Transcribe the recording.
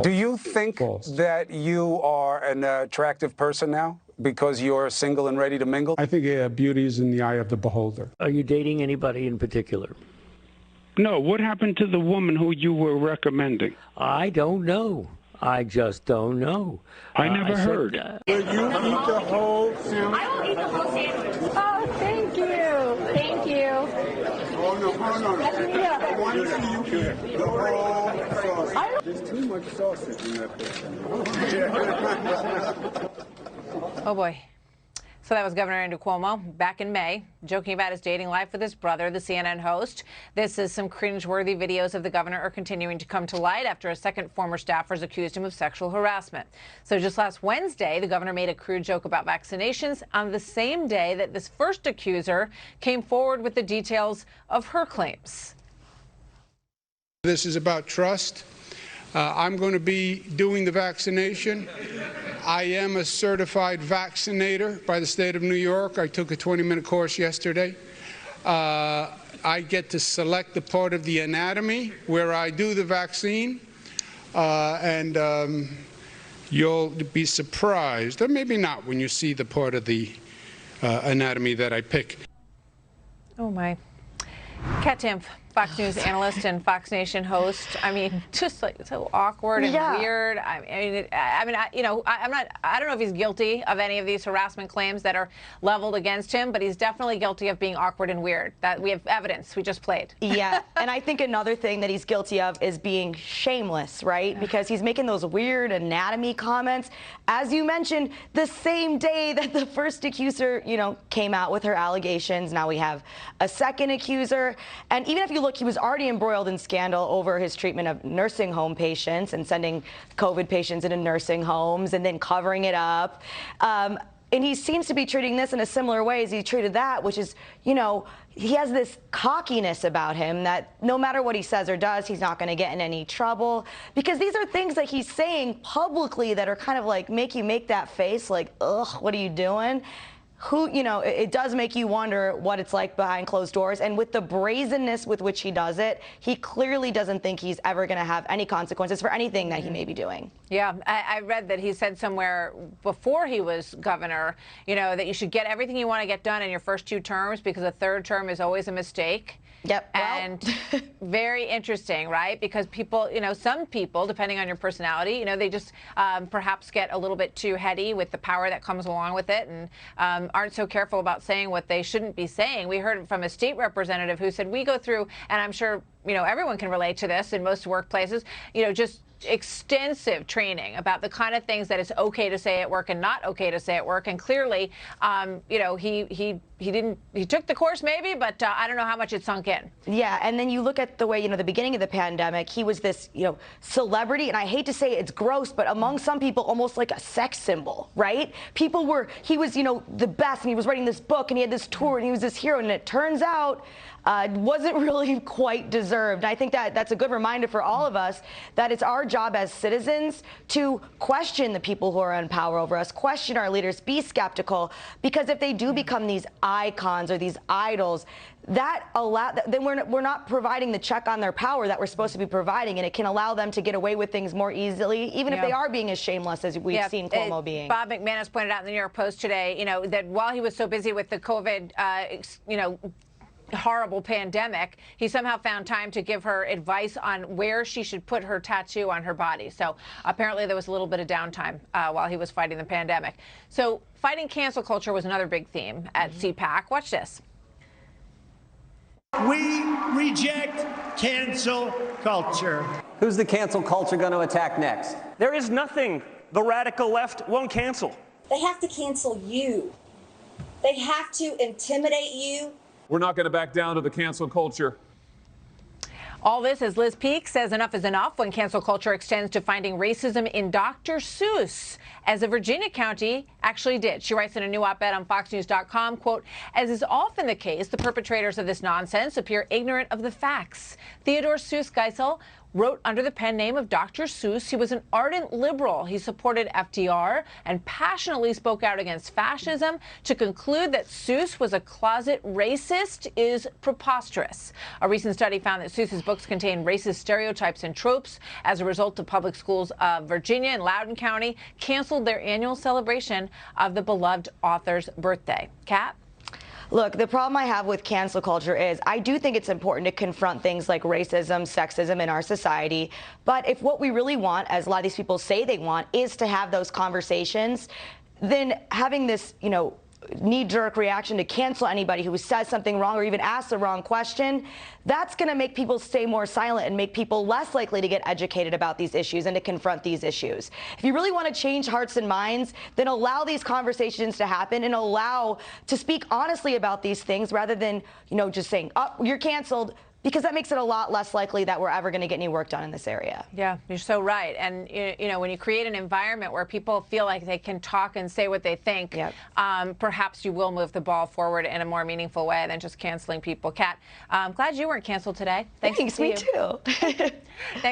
Do you think that you are an attractive person now because you're single and ready to mingle? I think beauty is in the eye of the beholder. Are you dating anybody in particular? No. What happened to the woman who you were recommending? I don't know. I just don't know. I never heard. Will you eat the whole sandwich? I will eat the whole sandwich. Oh, thank you. Thank you. Oh, no. I want to see you eat the whole sausage. There's too much sausage in that thing. Oh, boy. So that was Governor Andrew Cuomo back in May, joking about his dating life with his brother, the CNN host. This is some cringeworthy videos of the governor are continuing to come to light after a second former staffers accused him of sexual harassment. So just last Wednesday, the governor made a crude joke about vaccinations on the same day that this first accuser came forward with the details of her claims. This is about trust. I'm going to be doing the vaccination. I am a certified vaccinator by the state of New York. I took a 20-minute course yesterday. I get to select the part of the anatomy where I do the vaccine, and you'll be surprised, or maybe not, when you see the part of the anatomy that I pick. Oh, my. Timpf, Fox News analyst and Fox Nation host. I mean, just like so awkward and weird. I don't know if he's guilty of any of these harassment claims that are leveled against him, but he's definitely guilty of being awkward and weird. That we have evidence. We just played. Yeah, and I think another thing that he's guilty of is being shameless, right? Because he's making those weird anatomy comments, as you mentioned, the same day that the first accuser, came out with her allegations. Now we have a second accuser, and even if you look, he was already embroiled in scandal over his treatment of nursing home patients and sending COVID patients into nursing homes and then covering it up. And he seems to be treating this in a similar way as he treated that, which is, he has this cockiness about him that no matter what he says or does, he's not going to get in any trouble. Because these are things that he's saying publicly that are kind of like make you make that face like, ugh, what are you doing? It does make you wonder what it's like behind closed doors. And with the brazenness with which he does it, he clearly doesn't think he's ever going to have any consequences for anything that he may be doing. Yeah, I read that he said somewhere before he was governor, that you should get everything you want to get done in your first 2 terms because a third term is always a mistake. Yep. And very interesting, right? Because people, some people, depending on your personality, they just perhaps get a little bit too heady with the power that comes along with it and aren't so careful about saying what they shouldn't be saying. We heard from a state representative who said we go through, and I'm sure, everyone can relate to this in most workplaces, just extensive training about the kind of things that it's okay to say at work and not okay to say at work. And clearly, he took the course maybe, but I don't know how much it sunk in. Yeah, and then you look at the way, the beginning of the pandemic, he was this, celebrity, and I hate to say it's gross, but among some people, almost like a sex symbol, right? He was, the best, and he was writing this book, and he had this tour, and he was this hero, and it turns out wasn't really quite deserved. And I think that that's a good reminder for all of us that it's our job as citizens to question the people who are in power over us, question our leaders, be skeptical, because if they do become these icons or these idols, then we're not providing the check on their power that we're supposed to be providing, and it can allow them to get away with things more easily, even if they are being as shameless as we've seen Cuomo being. Bob McManus pointed out in the New York Post today, that while he was so busy with the COVID, horrible pandemic, he somehow found time to give her advice on where she should put her tattoo on her body. So apparently there was a little bit of downtime while he was fighting the pandemic. So fighting cancel culture was another big theme at CPAC. Watch this. We reject cancel culture. Who's the cancel culture going to attack next? There is nothing the radical left won't cancel. They have to cancel you. They have to intimidate you. We're not going to back down to the cancel culture. All this as Liz Peek says enough is enough when cancel culture extends to finding racism in Dr. Seuss, as a Virginia county actually did. She writes in a new op-ed on FoxNews.com, quote, as is often the case, the perpetrators of this nonsense appear ignorant of the facts. Theodore Seuss Geisel wrote under the pen name of Dr. Seuss. He was an ardent liberal. He supported FDR and passionately spoke out against fascism. To conclude that Seuss was a closet racist is preposterous. A recent study found that Seuss's books contain racist stereotypes and tropes. As a result, the public schools of Virginia and Loudoun County canceled their annual celebration of the beloved author's birthday. Kat? Look, the problem I have with cancel culture is I do think it's important to confront things like racism, sexism in our society. But if what we really want, as a lot of these people say they want, is to have those conversations, then having this, knee-jerk reaction to cancel anybody who says something wrong or even asks the wrong question, that's going to make people stay more silent and make people less likely to get educated about these issues and to confront these issues. If you really want to change hearts and minds, then allow these conversations to happen and allow to speak honestly about these things rather than, just saying, oh, you're canceled, because that makes it a lot less likely that we're ever going to get any work done in this area. Yeah, you're so right. And, when you create an environment where people feel like they can talk and say what they think, perhaps you will move the ball forward in a more meaningful way than just canceling people. Kat, I'm glad you weren't canceled today. Thanks me too.